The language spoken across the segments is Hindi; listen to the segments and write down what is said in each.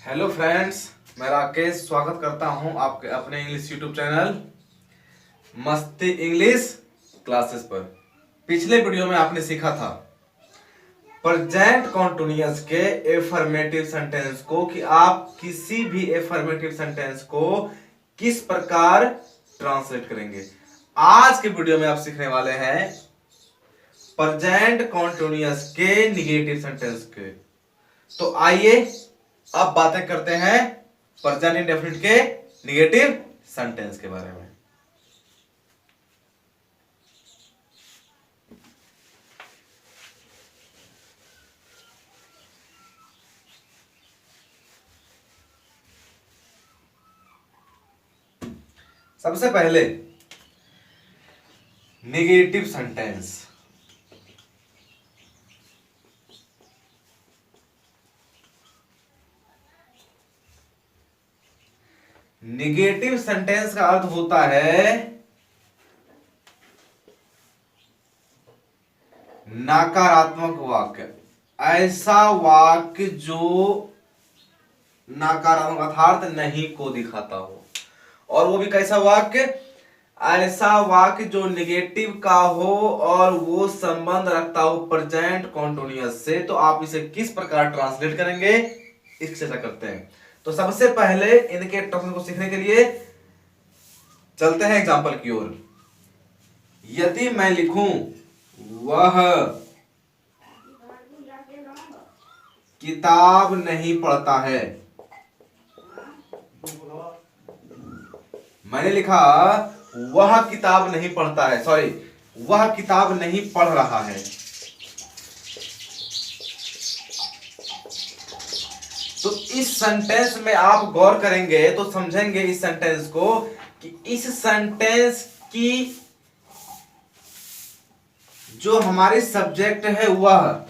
हेलो फ्रेंड्स, मैं राकेश स्वागत करता हूं आपके अपने इंग्लिश यूट्यूब चैनल मस्ती इंग्लिश क्लासेस पर। पिछले वीडियो में आपने सीखा था प्रेजेंट कॉन्टिन्यूअस के एफर्मेटिव सेंटेंस को कि आप किसी भी एफर्मेटिव सेंटेंस को किस प्रकार ट्रांसलेट करेंगे। आज के वीडियो में आप सीखने वाले हैं प्रेजेंट कॉन्टिन्यूअस के निगेटिव सेंटेंस के। तो आइए अब बातें करते हैं प्रेजेंट इंडेफिनिट के निगेटिव सेंटेंस के बारे में। सबसे पहले निगेटिव सेंटेंस। निगेटिव सेंटेंस का अर्थ होता है नकारात्मक वाक्य। ऐसा वाक्य जो नकारात्मक अर्थात नहीं को दिखाता हो। और वो भी कैसा वाक्य? ऐसा वाक्य जो निगेटिव का हो और वो संबंध रखता हो प्रेजेंट कॉन्टिन्यूअस से। तो आप इसे किस प्रकार ट्रांसलेट करेंगे, इसकी चर्चा करते हैं। तो सबसे पहले इनके टॉपिक को सीखने के लिए चलते हैं एग्जांपल की ओर। यदि मैं लिखूं वह किताब नहीं पढ़ता है, मैंने लिखा वह किताब नहीं पढ़ता है, सॉरी वह किताब नहीं पढ़ रहा है। तो इस सेंटेंस में आप गौर करेंगे तो समझेंगे इस सेंटेंस को कि इस सेंटेंस की जो हमारी सब्जेक्ट है वह,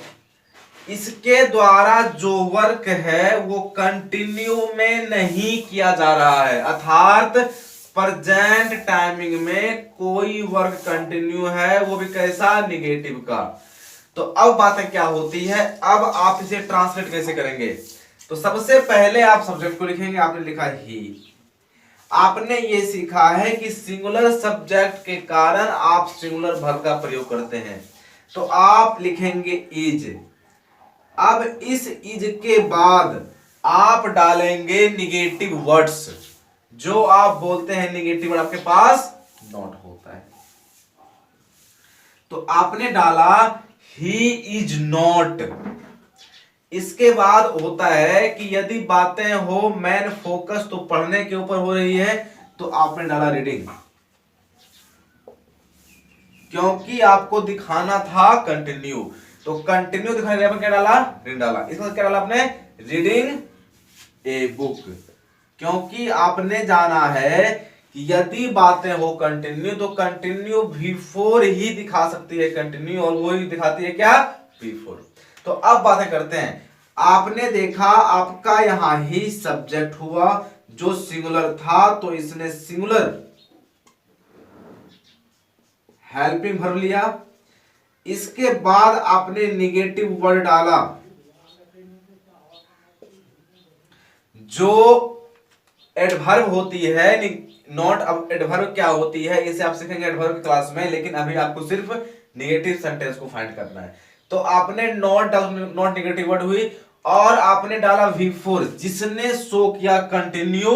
इसके द्वारा जो वर्क है वो कंटिन्यू में नहीं किया जा रहा है। अर्थात प्रेजेंट टाइमिंग में कोई वर्क कंटिन्यू है, वो भी कैसा? निगेटिव का। तो अब बातें क्या होती है, अब आप इसे ट्रांसलेट कैसे करेंगे? तो सबसे पहले आप सब्जेक्ट को लिखेंगे। आपने लिखा ही। आपने ये सीखा है कि सिंगुलर सब्जेक्ट के कारण आप सिंगुलर वर्ब का प्रयोग करते हैं। तो आप लिखेंगे इज। अब इस इज के बाद आप डालेंगे निगेटिव वर्ड्स। जो आप बोलते हैं निगेटिव वर्ड आपके पास नॉट होता है। तो आपने डाला ही इज नॉट। इसके बाद होता है कि यदि बातें हो मेन फोकस तो पढ़ने के ऊपर हो रही है, तो आपने डाला रीडिंग, क्योंकि आपको दिखाना था कंटिन्यू। तो कंटिन्यू दिखाने के लिए क्या डाला? रीडिंग डाला। इसमें क्या डाला आपने? रीडिंग ए बुक, क्योंकि आपने जाना है कि यदि बातें हो कंटिन्यू तो कंटिन्यू बिफोर ही दिखा सकती है कंटिन्यू, और वो ही दिखाती है क्या? बिफोर। तो अब बातें करते हैं। आपने देखा आपका यहां ही सब्जेक्ट हुआ जो सिंगुलर था, तो इसने सिंगुलर हेल्पिंग वर्ब लिया। इसके बाद आपने निगेटिव वर्ड डाला जो एडवर्ब होती है। नॉट अब एडवर्ब क्या होती है इसे आप सीखेंगे एडवर्ब क्लास में, लेकिन अभी आपको सिर्फ निगेटिव सेंटेंस को फाइंड करना है। तो आपने नॉट निगेटिव वर्ड हुई, और आपने डाला बिफोर जिसने शो किया कंटिन्यू।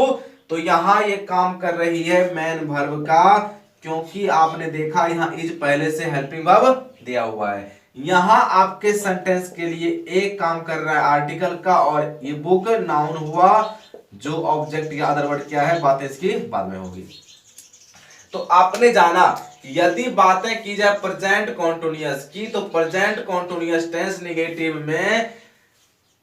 तो यहां ये काम कर रही है मेन वर्ब का, क्योंकि आपने देखा यहां इज पहले से हेल्पिंग वर्ब दिया हुआ है। यहां आपके सेंटेंस के लिए एक काम कर रहा है आर्टिकल का, और ये बुक नाउन हुआ जो ऑब्जेक्ट या अदर वर्ड क्या है, बातें इसकी बाद में होगी। तो आपने जाना यदि बातें की जाए प्रेजेंट कॉन्टिन्यूअस की, तो प्रेजेंट कॉन्टिन्यूअस टेंस निगेटिव में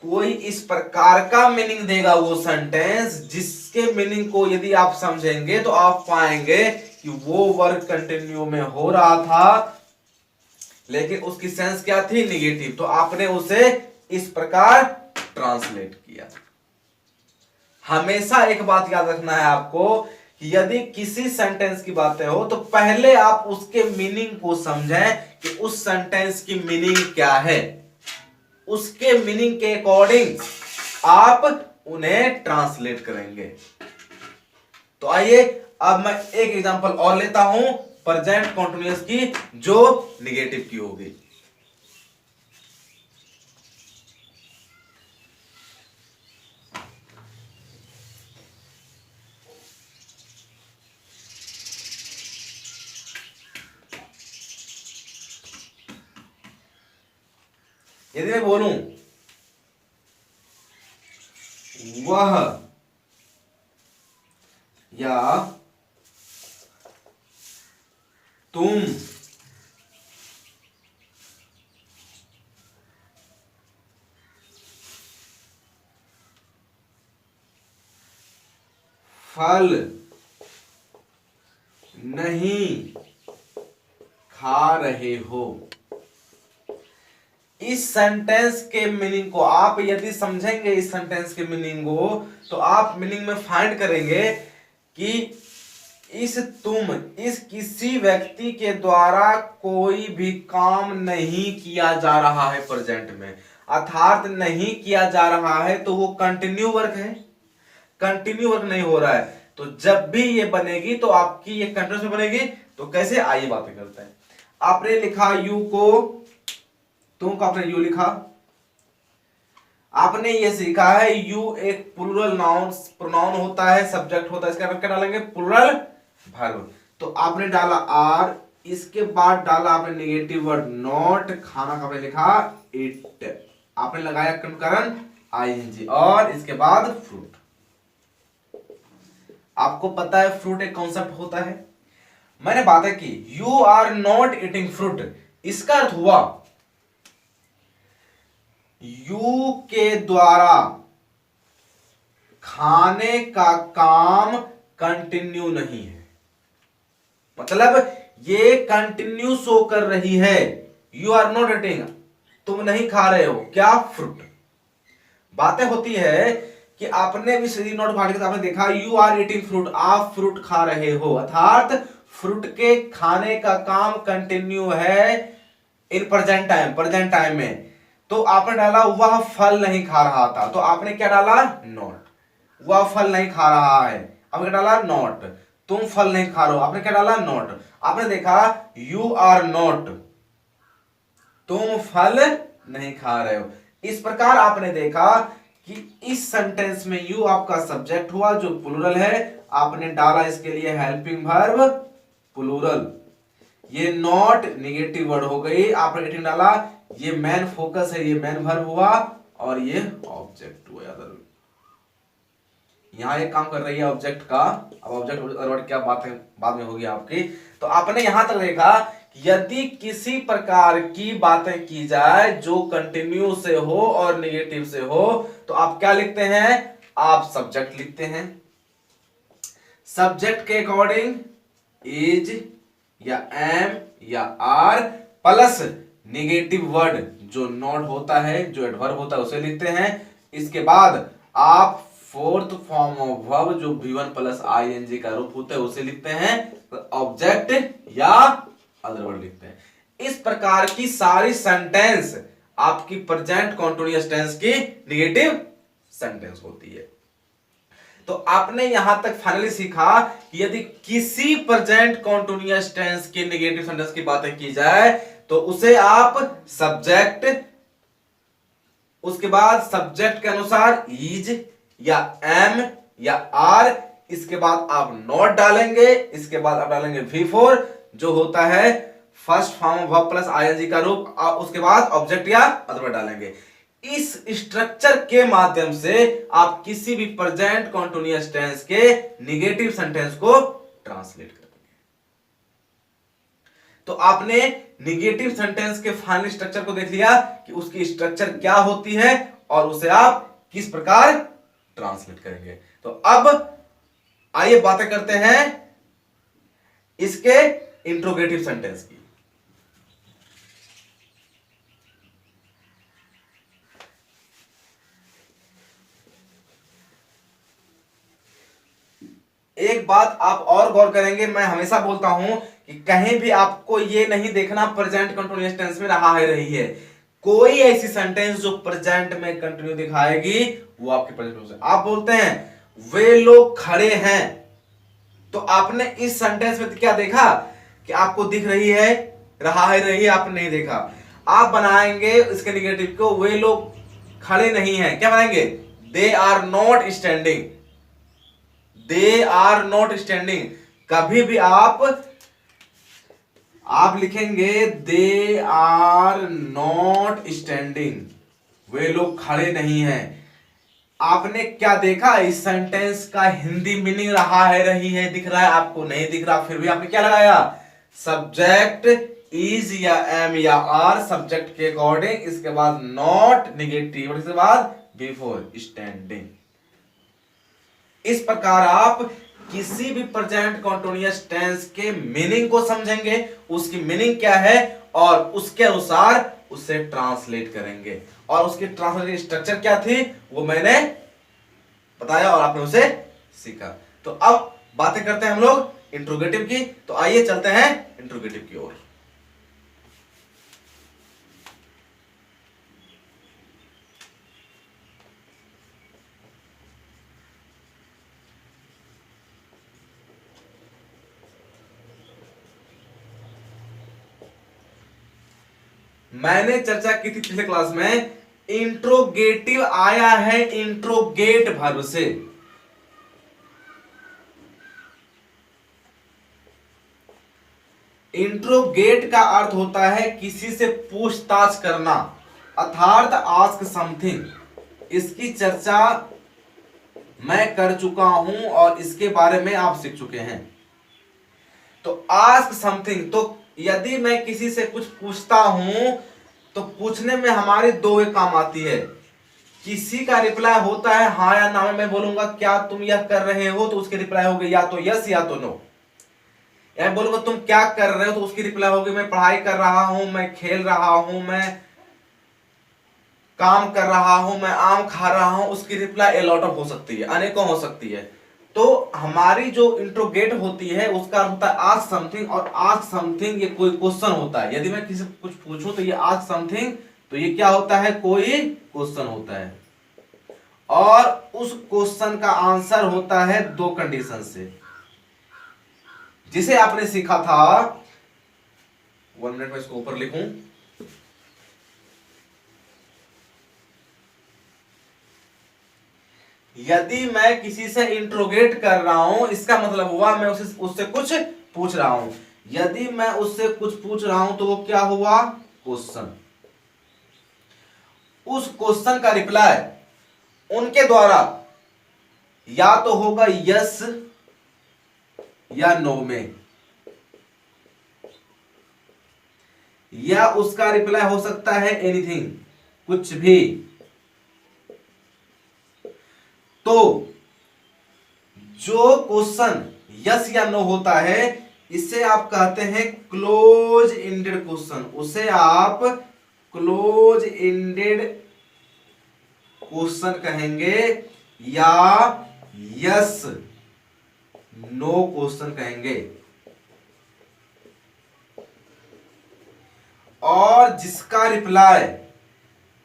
कोई इस प्रकार का मीनिंग देगा वो सेंटेंस, जिसके मीनिंग को यदि आप समझेंगे तो आप पाएंगे कि वो वर्क कंटिन्यू में हो रहा था, लेकिन उसकी सेंस क्या थी? निगेटिव। तो आपने उसे इस प्रकार ट्रांसलेट किया। हमेशा एक बात याद रखना है आपको कि यदि किसी सेंटेंस की बातें हो तो पहले आप उसके मीनिंग को समझें कि उस सेंटेंस की मीनिंग क्या है। उसके मीनिंग के अकॉर्डिंग आप उन्हें ट्रांसलेट करेंगे। तो आइए अब मैं एक एग्जांपल और लेता हूं प्रेजेंट कंटीन्यूअस की जो निगेटिव की होगी। यदि मैं बोलूं वह या तुम फल नहीं खा रहे हो, इस सेंटेंस के मीनिंग को आप यदि समझेंगे, इस सेंटेंस के मीनिंग को, तो आप मीनिंग में फाइंड करेंगे कि इस किसी व्यक्ति के द्वारा कोई भी काम नहीं किया जा रहा है प्रेजेंट में, अर्थात नहीं किया जा रहा है तो वो कंटिन्यू वर्क है, कंटिन्यू वर्क नहीं हो रहा है। तो जब भी ये बनेगी तो आपकी ये कंटिन्यूस में बनेगी। तो कैसे, आइए बातें करते हैं। आपने लिखा यू को, तुम को आपने यू लिखा, आपने ये सीखा है यू एक प्लूरल नाउन प्रोनाउन होता है, सब्जेक्ट होता है, इसके बाद क्या डालेंगे, प्लूरल वर्ब। तो आपने डाला आर, इसके बाद डाला आपने नेगेटिव वर्ड नॉट, खाना का आपने लिखा इट, आपने लगाया कंकरन आईएनजी और इसके बाद फ्रूट। आपको पता है फ्रूट एक कॉन्सेप्ट होता है, मैंने बातें की you are not eating fruit, इसका अर्थ हुआ यू के द्वारा खाने का काम कंटिन्यू नहीं है, मतलब ये कंटिन्यू शो कर रही है, यू आर नॉट ईटिंग, तुम नहीं खा रहे हो क्या, फ्रूट। बातें होती है कि आपने भी सही नोट फाड़ के आपने देखा यू आर ईटिंग फ्रूट, आप फ्रूट खा रहे हो, अर्थात फ्रूट के खाने का काम कंटिन्यू है इन प्रेजेंट टाइम में। तो आपने डाला वह फल नहीं खा रहा था, तो आपने क्या डाला, नॉट, वह फल नहीं खा रहा है, आपने क्या डाला, नॉट, तुम फल नहीं खा रहे हो, आपने क्या डाला, नॉट। आपने देखा यू आर नॉट, तुम फल नहीं खा रहे हो। इस प्रकार आपने देखा कि इस सेंटेंस में यू आपका सब्जेक्ट हुआ जो प्लूरल है, आपने डाला इसके लिए हेल्पिंग वर्ब प्लूरल, ये नॉट नेगेटिव वर्ड हो गई, आपने एटिंग डाला, ये मेन फोकस है, ये मेन वर्ब हुआ और ये ऑब्जेक्ट हुआ। यहां एक काम कर रही है ऑब्जेक्ट का, अब ऑब्जेक्ट वर्ड क्या बात है बाद में होगी आपकी। तो आपने यहां तक देखा यदि किसी प्रकार की बातें की जाए जो कंटिन्यू से हो और नेगेटिव से हो तो आप क्या लिखते हैं, आप सब्जेक्ट लिखते हैं, सब्जेक्ट के अकॉर्डिंग इज या एम या आर प्लस नेगेटिव वर्ड जो नॉट होता है, जो एडवर्ब होता है उसे लिखते हैं। इसके बाद आप फोर्थ फॉर्म ऑफ वर्ब जो V1 प्लस आईएनजी का रूप होता है उसे लिखते हैं, ऑब्जेक्ट या अदर वर्ड लिखते हैं। इस प्रकार की सारी सेंटेंस आपकी प्रेजेंट कंटीन्यूअस टेंस की नेगेटिव सेंटेंस होती है। तो आपने यहां तक फाइनली सीखा कि यदि किसी प्रेजेंट कंटीन्यूअस टेंस के नेगेटिव सेंटेंस की बातें की जाए तो उसे आप सब्जेक्ट, उसके बाद सब्जेक्ट के अनुसार इज या एम या आर, इसके बाद आप नॉट डालेंगे, इसके बाद आप डालेंगे V4 जो होता है first form of verb plus ING का रूप, उसके बाद ऑब्जेक्ट या अदर डालेंगे। इस स्ट्रक्चर के माध्यम से आप किसी भी प्रेजेंट कंटीन्यूअस टेंस के नेगेटिव सेंटेंस को ट्रांसलेट करेंगे। तो आपने नेगेटिव सेंटेंस के फाइनल स्ट्रक्चर को देख लिया कि उसकी स्ट्रक्चर क्या होती है और उसे आप किस प्रकार ट्रांसलेट करेंगे। तो अब आइए बातें करते हैं इसके इंट्रोगेटिव सेंटेंस की। एक बात आप और गौर करेंगे, मैं हमेशा बोलता हूं कि कहीं भी आपको ये नहीं देखना प्रेजेंट कंटीन्यूअस टेंस में रहा है रही है, कोई ऐसी सेंटेंस जो प्रेजेंट में कंटिन्यू दिखाएगी वो आपके प्रेजेंट है। आप बोलते हैं वे लोग खड़े हैं, तो आपने इस सेंटेंस में क्या देखा कि आपको दिख रही है, रही है, आपने नहीं देखा। आप बनाएंगे इसके निगेटिव को, वे लोग खड़े नहीं हैं, क्या बनाएंगे? They are not standing, they are not standing. कभी भी आप लिखेंगे दे आर नॉट स्टैंडिंग, वे लोग खड़े नहीं हैं। आपने क्या देखा? इस सेंटेंस का हिंदी मीनिंग रही है, दिख रहा है आपको? नहीं दिख रहा, फिर भी आपने क्या लगाया? सब्जेक्ट इज या एम या आर, सब्जेक्ट के अकॉर्डिंग, इसके बाद नॉट निगेटिव और इसके बाद बिफोर स्टैंडिंग। इस प्रकार आप किसी भी प्रेजेंट कंटीन्यूअस टेंस के मीनिंग को समझेंगे, उसकी मीनिंग क्या है, और उसके अनुसार उसे ट्रांसलेट करेंगे। और उसकी ट्रांसलेशन स्ट्रक्चर क्या थी वो मैंने बताया और आपने उसे सीखा। तो अब बातें करते हैं हम लोग इंट्रोगेटिव की। तो आइए चलते हैं इंट्रोगेटिव की ओर। मैंने चर्चा की थी पिछले क्लास में, इंट्रोगेटिव आया है इंट्रोगेट वर्ब से। इंट्रोगेट का अर्थ होता है किसी से पूछताछ करना, अर्थात आस्क समथिंग। इसकी चर्चा मैं कर चुका हूं और इसके बारे में आप सीख चुके हैं। तो आस्क समथिंग, तो यदि मैं किसी से कुछ पूछता हूं तो पूछने में हमारी दो वे काम आती है। किसी का रिप्लाई होता है हाँ या ना में, मैं बोलूंगा क्या तुम यह कर रहे हो, तो उसकी रिप्लाई होगी या तो यस या तो नो। या बोलूंगा तुम क्या कर रहे हो, तो उसकी रिप्लाई होगी मैं पढ़ाई कर रहा हूं, मैं खेल रहा हूं, मैं काम कर रहा हूं, मैं आम खा रहा हूं। उसकी रिप्लाई ए लॉट ऑफ हो सकती है, अनेकों हो सकती है। तो हमारी जो इंट्रोगेट होती है उसका अर्थ होता है आस्क समथिंग, और आस्क समथिंग ये कोई क्वेश्चन होता है। यदि मैं किसी से कुछ पूछूं तो ये आस्क समथिंग, तो ये क्या होता है? कोई क्वेश्चन होता है, और उस क्वेश्चन का आंसर होता है दो कंडीशन से, जिसे आपने सीखा था। 1 मिनट में इसको ऊपर लिखूं। यदि मैं किसी से इंट्रोगेट कर रहा हूं, इसका मतलब हुआ मैं उससे कुछ पूछ रहा हूं। यदि मैं उससे कुछ पूछ रहा हूं तो वो क्या हुआ? क्वेश्चन। उस क्वेश्चन का रिप्लाई उनके द्वारा या तो होगा यस या नो में, या उसका रिप्लाई हो सकता है एनीथिंग, कुछ भी। तो जो क्वेश्चन यस या नो होता है इसे आप कहते हैं क्लोज इंडेड क्वेश्चन। उसे आप क्लोज इंडेड क्वेश्चन कहेंगे या यस नो क्वेश्चन कहेंगे। और जिसका रिप्लाई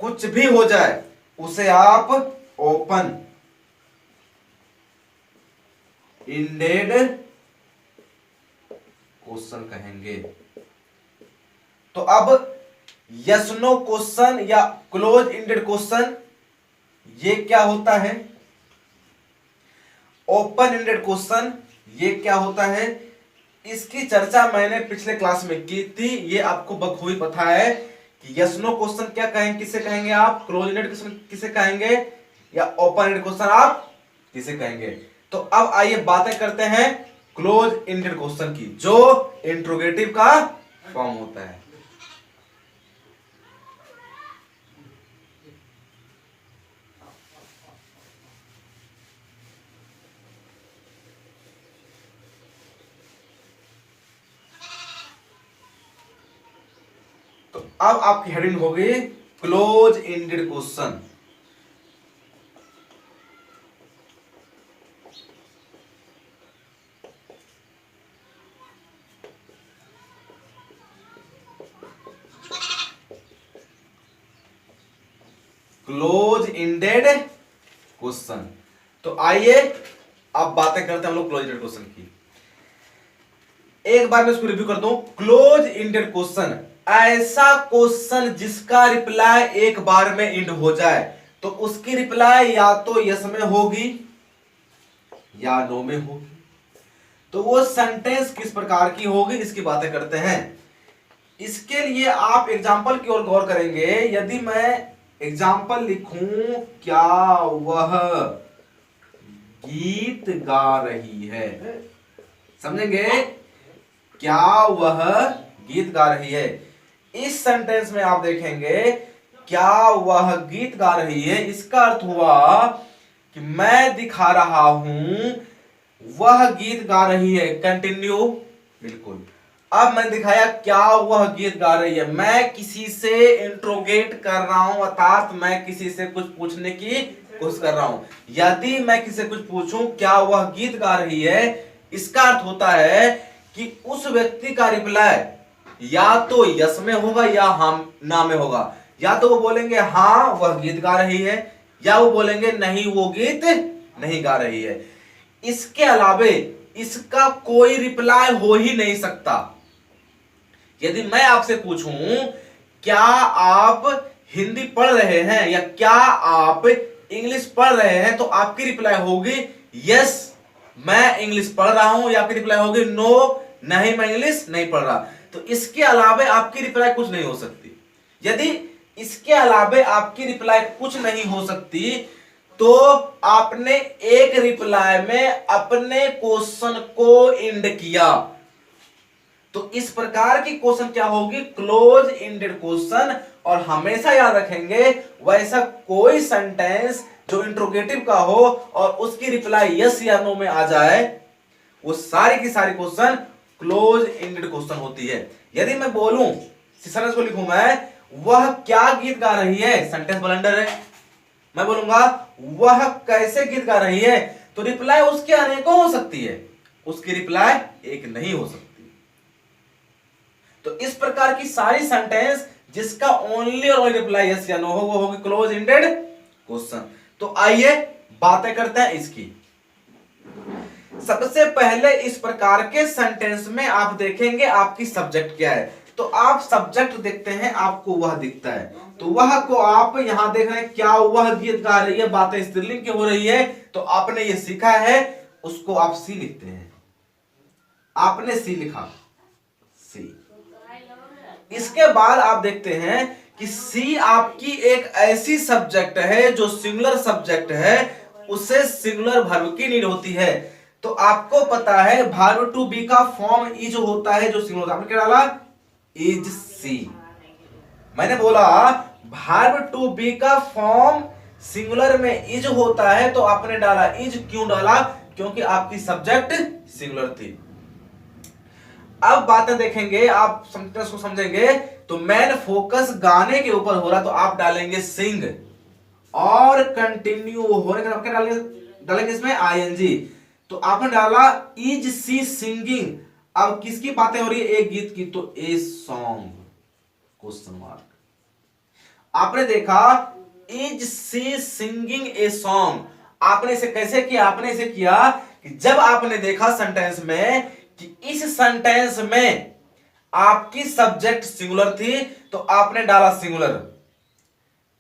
कुछ भी हो जाए उसे आप ओपन इंडेड क्वेश्चन कहेंगे। तो अब यस नो क्वेश्चन या क्लोज इंडेड क्वेश्चन ये क्या होता है? ओपन इंडेड क्वेश्चन ये क्या होता है? इसकी चर्चा मैंने पिछले क्लास में की थी। ये आपको बखूबी पता है कि यस नो क्वेश्चन क्या कहेंगे, किसे कहेंगे आप? क्लोज इंडेड क्वेश्चन किसे कहेंगे, या ओपन इंडेड क्वेश्चन आप किसे कहेंगे? तो अब आइए बातें करते हैं क्लोज इंडेड क्वेश्चन की, जो इंट्रोगेटिव का फॉर्म होता है। तो अब आपकी हेडिंग होगी close ended question. Close ended question. तो आइए अब बातें करते हैं हम लोग क्लोज इंडेड क्वेश्चन की। एक बार मैं इसको रिव्यू कर दूं। क्लोज इंडेड क्वेश्चन, ऐसा क्वेश्चन जिसका रिप्लाई एक बार में इंड हो जाए, तो उसकी रिप्लाई या तो यस में होगी या नो में होगी। तो वो सेंटेंस किस प्रकार की होगी, इसकी बातें करते हैं। इसके लिए आप एग्जाम्पल की ओर गौर करेंगे। यदि मैं एग्जाम्पल लिखूं, क्या वह गीत गा रही है, समझेंगे, क्या वह गीत गा रही है। इस सेंटेंस में आप देखेंगे क्या वह गीत गा रही है, इसका अर्थ हुआ कि मैं दिखा रहा हूं वह गीत गा रही है। कंटिन्यू, बिल्कुल। अब मैंने दिखाया क्या वह गीत गा रही है। मैं किसी से इंट्रोगेट कर रहा हूं, अर्थात मैं किसी से कुछ पूछने की कोशिश कर रहा हूं। यदि मैं किसी से कुछ पूछूं क्या वह गीत गा रही है, इसका अर्थ होता है कि उस व्यक्ति का रिप्लाई या तो यस में होगा या हम ना में होगा। या तो वो बोलेंगे हाँ वह गीत गा रही है, या वो बोलेंगे नहीं वो गीत नहीं गा रही है। इसके अलावे इसका कोई रिप्लाई हो ही नहीं सकता। यदि मैं आपसे पूछूं क्या आप हिंदी पढ़ रहे हैं या क्या आप इंग्लिश पढ़ रहे हैं, तो आपकी रिप्लाई होगी यस मैं इंग्लिश पढ़ रहा हूं, या आपकी रिप्लाई होगी नो नहीं मैं इंग्लिश नहीं पढ़ रहा। तो इसके अलावे आपकी रिप्लाई कुछ नहीं हो सकती। यदि इसके अलावे आपकी रिप्लाई कुछ नहीं हो सकती, तो आपने एक रिप्लाई में अपने क्वेश्चन को इंड किया। तो इस प्रकार की क्वेश्चन क्या होगी, क्लोज इंडेड क्वेश्चन। और हमेशा याद रखेंगे वैसा कोई सेंटेंस जो इंट्रोगेटिव का हो और उसकी रिप्लाई यस या नो में आ जाए, वो सारी की सारी क्वेश्चन क्लोज इंडेड क्वेश्चन होती है। यदि मैं बोलूं, सेंटेंस को लिखूं मैं, वह क्या गीत गा रही है, सेंटेंस ब्लंडर है। मैं बोलूंगा वह कैसे गीत गा रही है, तो रिप्लाई उसकी अनेकों हो सकती है, उसकी रिप्लाई एक नहीं हो सकती। तो इस प्रकार की सारी सेंटेंस जिसका ओनली और ओनली रिप्लाई यस या नो हो, वो होगी क्लोज इंडेड क्वेश्चन। तो आइए बातें करते हैं इसकी। सबसे पहले इस प्रकार के सेंटेंस में आप देखेंगे आपकी सब्जेक्ट क्या है। तो आप सब्जेक्ट देखते हैं, आपको वह दिखता है, तो वह को आप यहां देख रहे हैं क्या वह गीत गा रही है, बातें स्त्रीलिंग की हो रही है, तो आपने ये सीखा है, उसको आप सी लिखते हैं। आपने सी लिखा, सी। इसके बाद आप देखते हैं कि सी आपकी एक ऐसी सब्जेक्ट है जो सिंगुलर सब्जेक्ट है, उसे सिंगुलर वर्ब की नीड होती है। तो आपको पता है वर्ब टू बी का फॉर्म इज होता है, जो सिंगुलर। आपने क्या डाला, इज सी। मैंने बोला वर्ब टू बी का फॉर्म सिंगुलर में इज होता है, तो आपने डाला इज। क्यों डाला, क्योंकि आपकी सब्जेक्ट सिंगुलर थी। अब बातें देखेंगे, आप सेंटेंस को समझेंगे। तो मेन फोकस गाने के ऊपर हो रहा, तो आप डालेंगे सिंग, और कंटिन्यू होने का क्या डालेंगे इसमें आईएनजी। तो आपने डाला इज सी सिंगिंग। अब किसकी बातें हो रही है, एक गीत की, तो ए सॉन्ग क्वेश्चन मार्क। आपने देखा is she singing a song. आपने इसे कैसे किया, आपने इसे किया कि जब आपने देखा सेंटेंस में कि इस सेंटेंस में आपकी सब्जेक्ट सिंगुलर थी, तो आपने डाला सिंगुलर।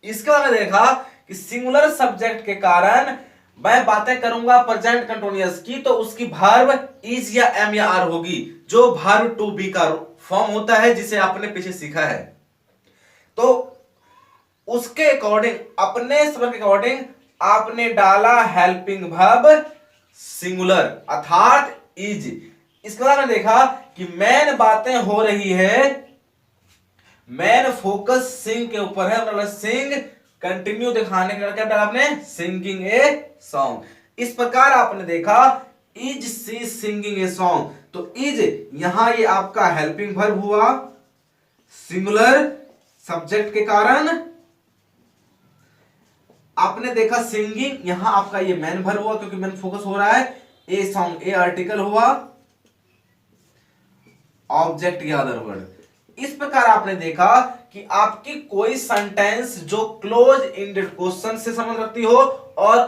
इसके बाद में देखा कि सिंगुलर सब्जेक्ट के कारण मैं बातें करूंगा प्रेजेंट कंटिन्यूअस की, तो उसकी वर्ब इज या एम या आर होगी, जो वर्ब टू बी का फॉर्म होता है, जिसे आपने पीछे सीखा है। तो उसके अकॉर्डिंग, अपने समझ के अकॉर्डिंग आपने डाला हेल्पिंग वर्ब सिंगुलर, अर्थात इज। इसके बाद मैंने देखा कि मेन बातें हो रही है, मेन फोकस सिंग के ऊपर है, मतलब सिंग। कंटिन्यू दिखाने का क्या डाला आपने, सिंगिंग ए सॉन्ग। इस प्रकार आपने देखा is she singing a song. तो इज यहां ये आपका हेल्पिंग वर्ब हुआ सिंगुलर सब्जेक्ट के कारण। आपने देखा सिंगिंग, यहां आपका ये मेन वर्ब हुआ क्योंकि मेन फोकस हो रहा है। ए सॉन्ग, ए आर्टिकल हुआ, ऑब्जेक्ट या अदर वर्ड। इस प्रकार आपने देखा कि आपकी कोई सेंटेंस जो क्लोज इंडेड क्वेश्चन से संबंध रखती हो और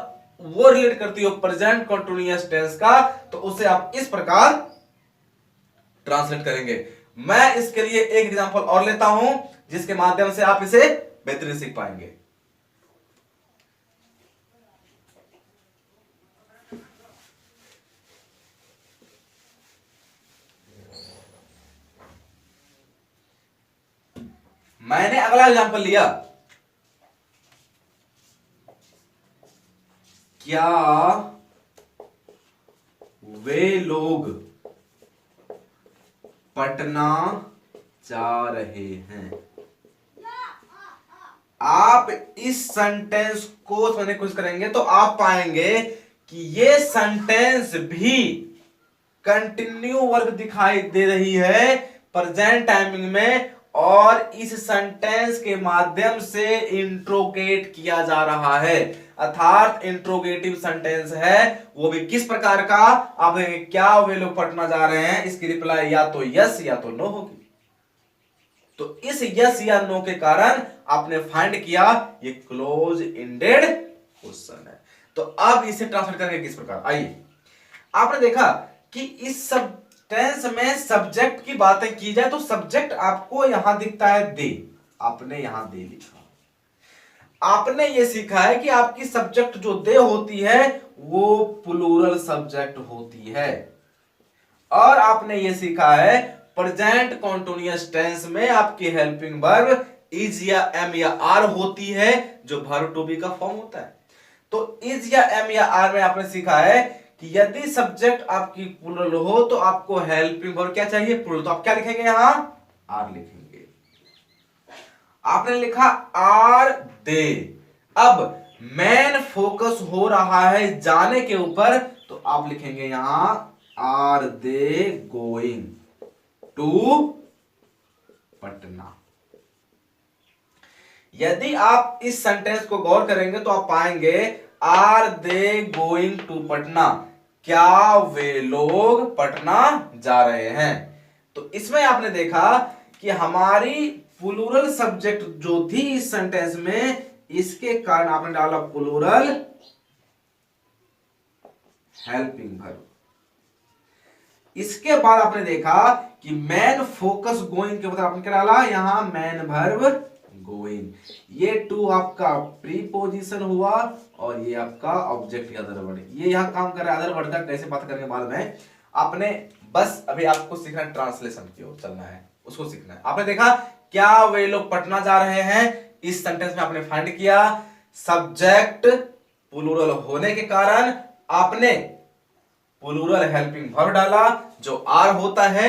वो रिलेट करती हो प्रेजेंट कंटीन्यूअस टेंस का, तो उसे आप इस प्रकार ट्रांसलेट करेंगे। मैं इसके लिए एक एग्जांपल और लेता हूं जिसके माध्यम से आप इसे बेहतरीन सीख पाएंगे। मैंने अगला एग्जांपल लिया, क्या वे लोग पटना जा रहे हैं। आप इस सेंटेंस को समझने की कोशिश करेंगे तो आप पाएंगे कि ये सेंटेंस भी कंटिन्यू वर्ब दिखाई दे रही है प्रेजेंट टाइमिंग में, और इस सेंटेंस के माध्यम से इंट्रोगेट किया जा रहा है, अर्थात इंट्रोगेटिव सेंटेंस है। वो भी किस प्रकार का, आप देखेंगे क्या वे लोग पटना जा रहे हैं, इसकी रिप्लाई या तो यस या तो नो होगी। तो इस यस या नो के कारण आपने फाइंड किया ये क्लोज इंडेड क्वेश्चन है। तो अब इसे ट्रांसलेट करेंगे किस प्रकार, आइए। आपने देखा कि इस सब टेंस में सब्जेक्ट की बातें की जाए तो सब्जेक्ट आपको यहां दिखता है दे, आपने यहां दे लिखा। आपने ये सीखा है कि आपकी सब्जेक्ट जो दे होती है वो प्लूरल सब्जेक्ट होती है, और आपने ये सीखा है प्रेजेंट कंटीन्यूअस टेंस में आपकी हेल्पिंग वर्ब इज या एम या आर होती है, जो वर्ब टू बी का फॉर्म होता है। तो इज या एम या आर में आपने सीखा है कि यदि सब्जेक्ट आपकी प्लूरल हो तो आपको हेल्पिंग वर्ब क्या चाहिए, प्लूरल। तो आप क्या लिखेंगे, यहां आर लिखेंगे। आपने लिखा आर दे। अब मेन फोकस हो रहा है जाने के ऊपर, तो आप लिखेंगे यहां are they going to Patna. यदि आप इस सेंटेंस को गौर करेंगे तो आप पाएंगे are they going to Patna, क्या वे लोग पटना जा रहे हैं। तो इसमें आपने देखा कि हमारी प्लूरल सब्जेक्ट जो थी इस सेंटेंस में, इसके कारण आपने डाला प्लूरल हेल्पिंग वर्ब। इसके बाद आपने देखा कि मैन फोकस गोइंग के बदले आपने क्या डाला, यहां मैन वर्ब गोइंग। ये टू आपका प्रीपोजिशन हुआ और ये आपका ऑब्जेक्ट या अदर वर्ड। ये यहां काम कर रहा है अदर वर्ड का, कैसे बात करने के बाद में आपने बस अभी आपको सीखना है ट्रांसलेशन की ओर चलना है, उसको सीखना है। आपने देखा क्या वे लोग पटना जा रहे हैं, इस सेंटेंस में आपने फाइंड किया सब्जेक्ट प्लूरल होने के कारण आपने प्लूरल हेल्पिंग वर्ब डाला जो आर होता है।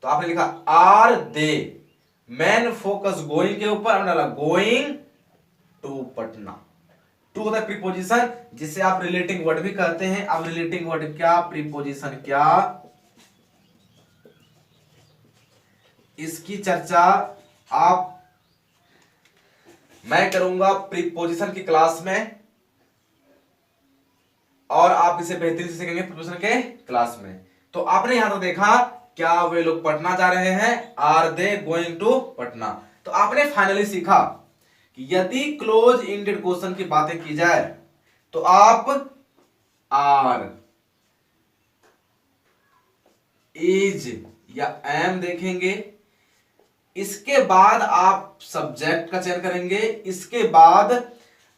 तो आपने लिखा are they, main focus going के ऊपर आपने डाला गोइंग टू पटना। टू होता है प्रीपोजिशन, जिसे आप रिलेटिंग वर्ड भी कहते हैं। अब रिलेटिंग वर्ड क्या, प्रीपोजिशन क्या, इसकी चर्चा मैं करूंगा प्रीपोजिशन की क्लास में, और आप इसे बेहतरीन से सीखेंगे प्रीपोजिशन के क्लास में। तो आपने यहां तो देखा क्या वे लोग पटना जा रहे हैं, are they going to Patna. तो आपने फाइनली सीखा कि यदि क्लोज इंडेड क्वेश्चन की बातें की जाए तो आप आर, इज या एम देखेंगे, इसके बाद आप सब्जेक्ट का चयन करेंगे, इसके बाद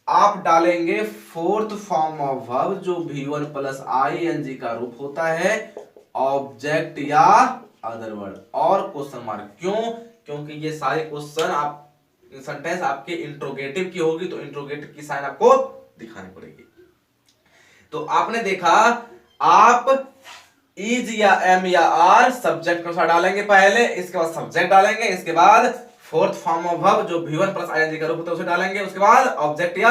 आप डालेंगे फोर्थ फॉर्म ऑफ वर्ब जो V1 प्लस ING का रूप होता है, ऑब्जेक्ट या अदर वर्ड और क्वेश्चन मार्क। क्यों, क्योंकि ये सारे क्वेश्चन आप सेंटेंस आपके इंट्रोगेटिव की होगी, तो इंट्रोगेटिव की साइन आपको दिखानी पड़ेगी। तो आपने देखा आप इज या एम या आर सब्जेक्ट के अनुसार डालेंगे पहले, इसके बाद सब्जेक्ट डालेंगे, इसके बाद फोर्थ फॉर्म ऑफ वर्ब जो V1 प्लस ING का रूप होता है उसे डालेंगे, उसके बाद ऑब्जेक्ट या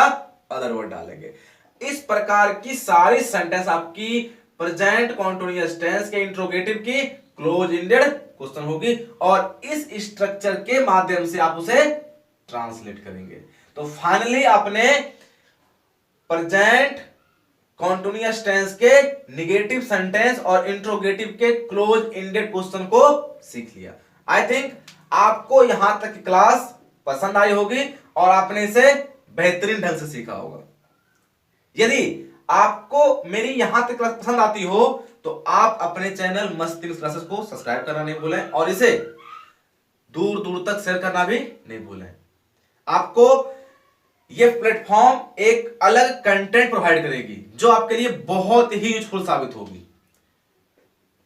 अदर वर्ड डालेंगे। इस प्रकार की सारी सेंटेंस आपकी प्रेजेंट कंटीन्यूअस टेंस के इंट्रोगेटिव की क्लोज इंडेड क्वेश्चन होगी, और इस स्ट्रक्चर के माध्यम से आप उसे ट्रांसलेट करेंगे। तो फाइनली आपने प्रेजेंट कंटीन्यूअस टेंस के निगेटिव सेंटेंस और इंट्रोगेटिव के क्लोज इंडेड क्वेश्चन को सीख लिया। आई थिंक आपको यहां तक की क्लास पसंद आई होगी और आपने इसे बेहतरीन ढंग से सीखा होगा। यदि आपको मेरी यहां तक क्लास पसंद आती हो तो आप अपने चैनल मस्त इंग्लिश क्लासेस को सब्सक्राइब करना नहीं भूलें और इसे दूर दूर तक शेयर करना भी नहीं भूलें। आपको यह प्लेटफॉर्म एक अलग कंटेंट प्रोवाइड करेगी जो आपके लिए बहुत ही यूजफुल साबित होगी।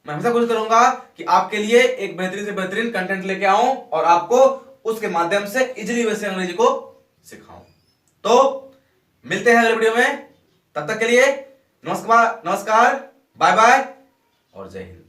मैं हमेशा कोशिश करूंगा कि आपके लिए एक बेहतरीन से बेहतरीन कंटेंट लेके आऊं और आपको उसके माध्यम से इजीली वैसे अंग्रेजी को सिखाऊं। तो मिलते हैं अगले वीडियो में, तब तक के लिए नमस्कार, बाय बाय और जय हिंद।